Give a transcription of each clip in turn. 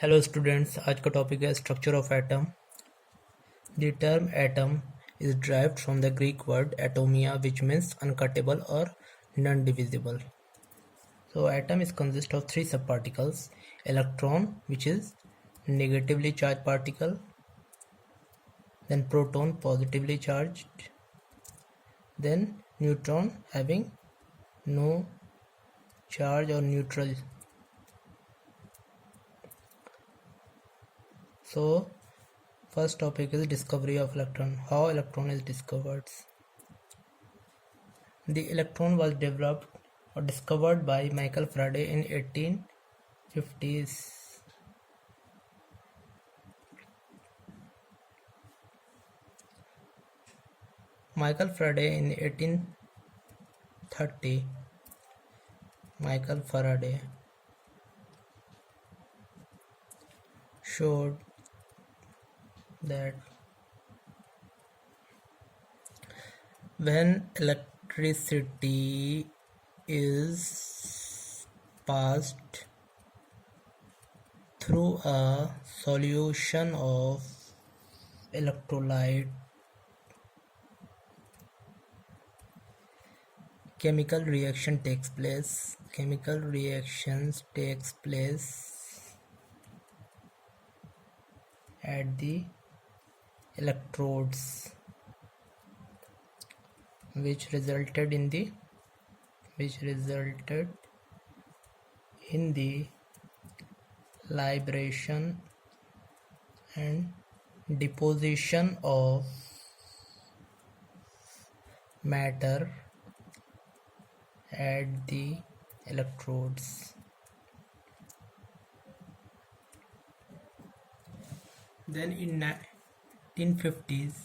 Hello students, आज का topic है structure of atom. The term atom is derived from the Greek word atomia, which means uncuttable or non-divisible. So atom is consist of three subparticles: electron, which is negatively charged particle, then proton, positively charged, then neutron, having no charge or neutral. So first topic is discovery of electron. How electron is discovered? The electron was developed or discovered by Michael Faraday in 1850s. Michael Faraday in 1830. Michael Faraday showed that when electricity is passed through a solution of electrolyte, chemical reaction takes place. Chemical reactions takes place at the electrodes, which resulted in the liberation and deposition of matter at the electrodes. Then in 1950s,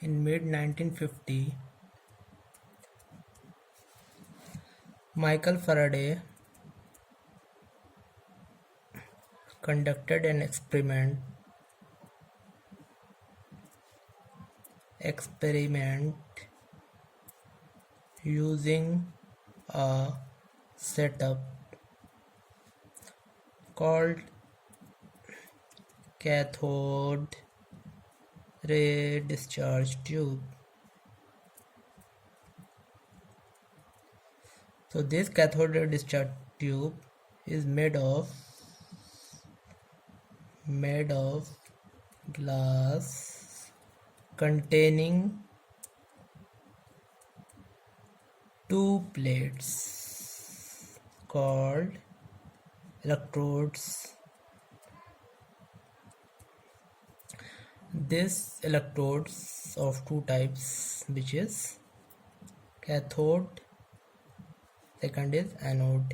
in mid-1950, Michael Faraday conducted an experiment using a setup called cathode ray discharge tube. So this cathode ray discharge tube is made of glass containing two plates called electrodes. This electrodes of two types, which is cathode, second is anode.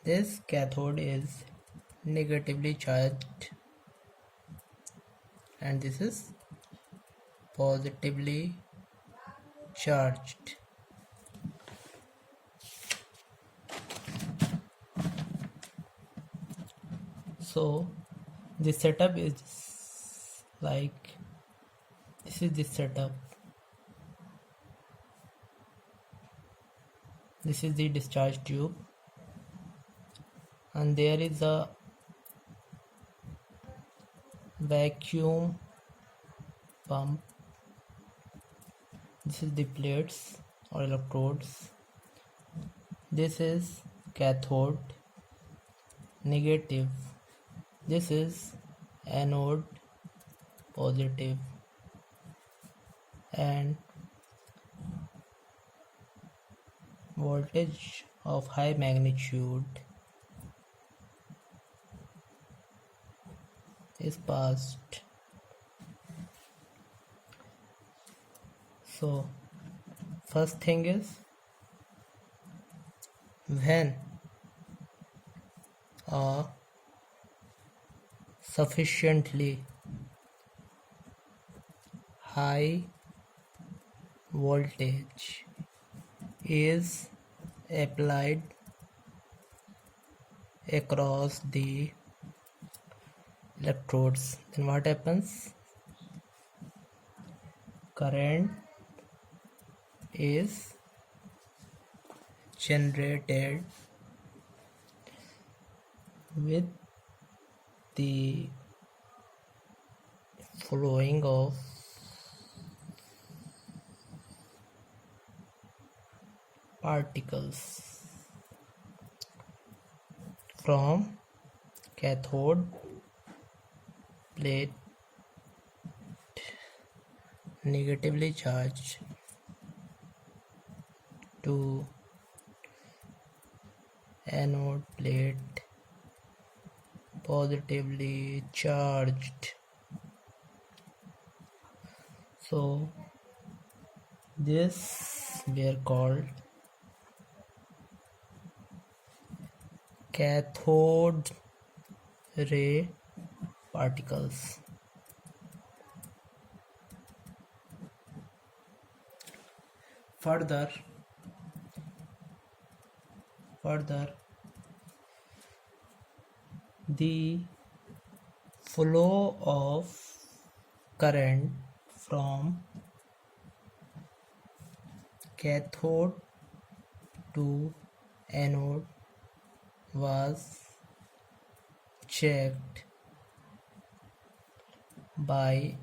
This cathode is negatively charged and this is positively charged. So the setup is like this is the setup. This is the discharge tube and there is a vacuum pump. This is the plates or electrodes. This is cathode, negative. This is anode, positive. And voltage of high magnitude is passed. So first thing is, when a sufficiently high voltage is applied across the electrodes, then what happens? Current is generated with the flowing of particles from cathode plate negatively charged to anode plate positively charged. So this were called cathode ray particles. Further, the flow of current from cathode to anode was checked by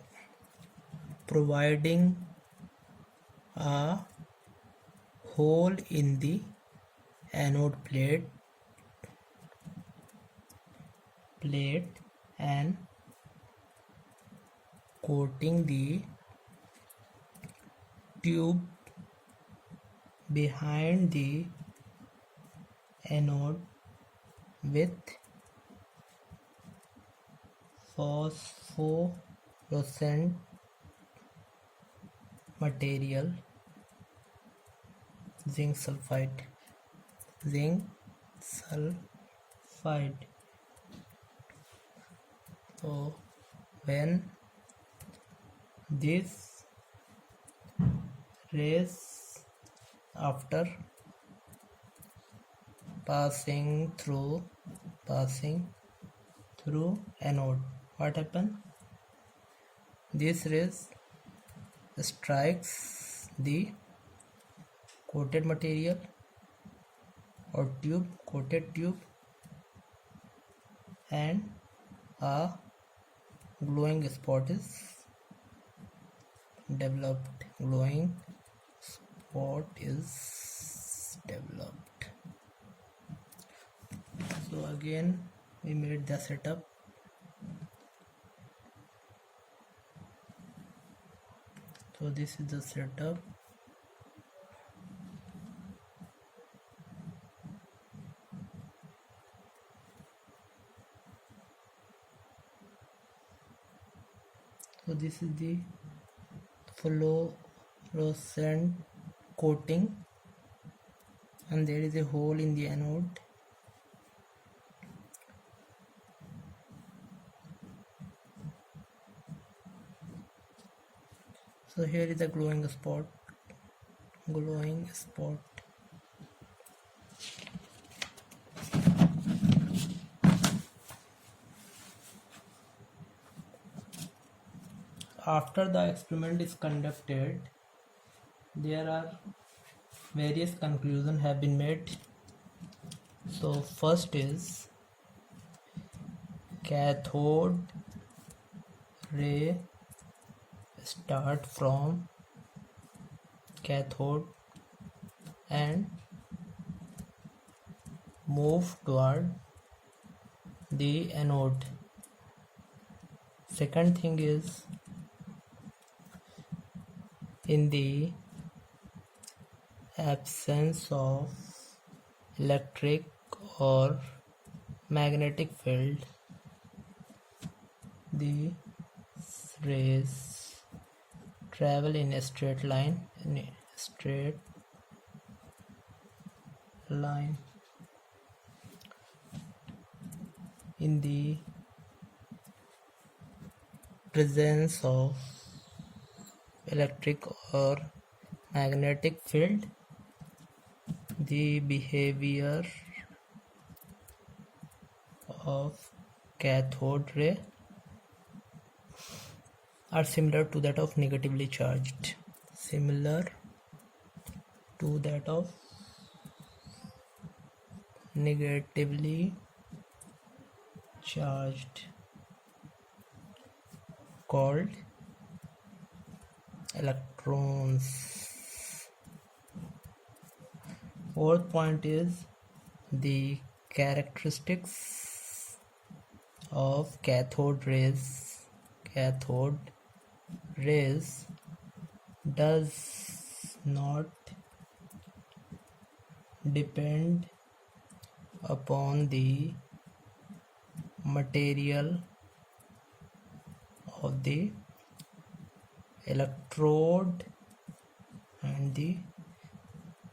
providing a hole in the anode plate and coating the tube behind the anode with phosphorescent material, zinc sulfide. So when this rays after passing through anode, what happen? This rays strikes the coated material or coated tube, and a glowing spot is developed. So again we made the setup. So this is the setup. So this is the fluorescent coating, and there is a hole in the anode. So here is the glowing spot. After the experiment is conducted, there are various conclusions have been made. So first is cathode ray start from cathode and move toward the anode. Second thing is, in the absence of electric or magnetic field, the rays travel in a straight line in the presence of electric or magnetic field. The behavior of cathode ray are similar to that of negatively charged. Negatively charged. called electrons. Fourth point is the characteristics of cathode rays. Cathode rays does not depend upon the material of the electrode and the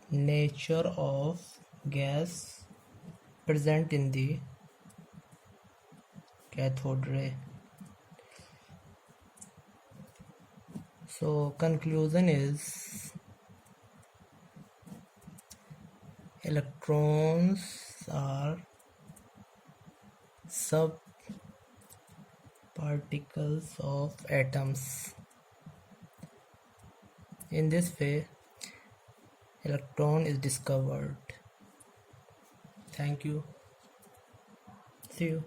nature of gas present in the cathode ray. So conclusion is electrons are subparticles of atoms. In this way, electron is discovered. Thank you. See you.